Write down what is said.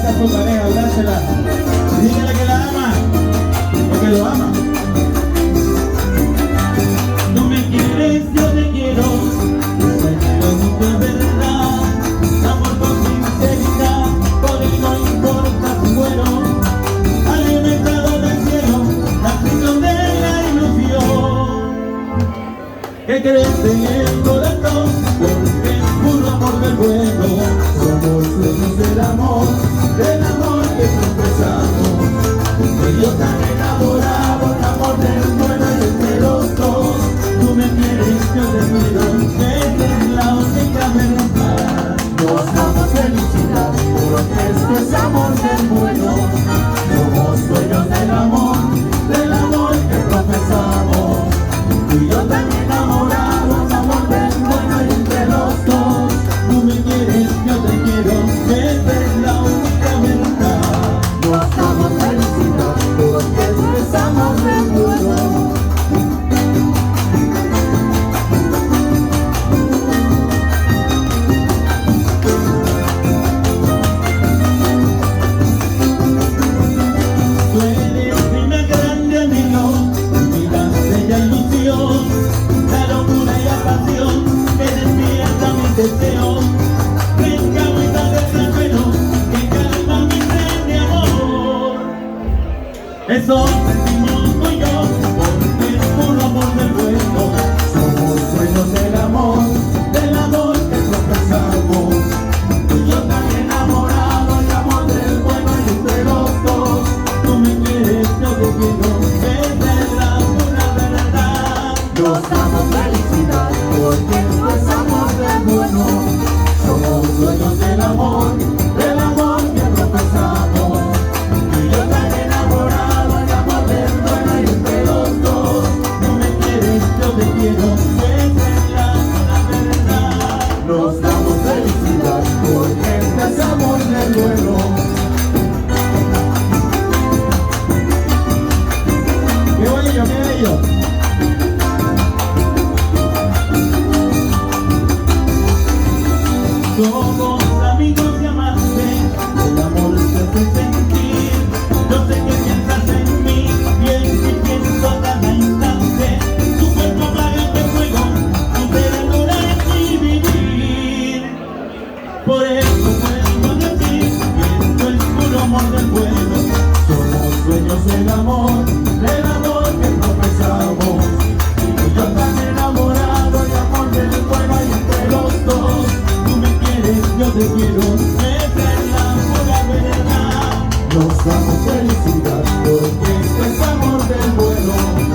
abraza a tu pareja, abrázala. Dígale que la ama, porque lo ama. No me quieres, yo te quiero. Pero mucho es verdad. Amor con sinceridad, por él no importa si muero. Alimentado del cielo, nacido de la ilusión que crece en el corazón, porque es puro amor del bueno. Somos dueños del amor que profesamos. Y yo tan enamorado, el amor del bueno y entre los dos. Tú me quieres, yo te quiero, esa es la única verdad. Nos damos felicidad, porque esto es amor del bueno. Somos dueños del amor que profesamos. Tú y yo tan enamorados, amor del bueno y entre los dos. Tú me quieres, yo te quiero, esa es la única verdad. Nos damos felicidad, porque esto es amor del bueno. Tú eres mi más grande amigo, mi más bella ilusión, la locura y la pasión que despierta mis deseos. Fresca agüita del granjero que calma mi sed de amor. Eso sentimos tú y yo, porque es puro amor del bueno. Somos dueños del amor que profesamos. Tú y yo tan enamorados, el amor del bueno y entre los dos. Tú me quieres, yo te quiero, esa es la pura verdad. Nos damos felicidad, porque esto es amor del bueno. Somos dueños del amor que profesamos. Tú y yo tan enamorados, el amor del bueno y entre los dos. Tú me quieres, yo te quiero, esa es la pura verdad. Nos damos felicidad, porque esto es amor del bueno. ¡Qué bello, qué bello! Somos amigos y amantes, el amor se hace sentir. Yo sé que piensas en mí, pienso y pienso cada instante. Tu cuerpo apaga este fuego, tu cerebro es mi vivir. Por eso vuelvo a decir que esto es puro amor del bueno. Somos dueños del amor que profesamos. Y yo tan enamorado, el amor del bueno y entre los dos. Tú me quieres, yo te quiero, esa es la pura verdad. Nos damos felicidad, porque esto es amor del bueno.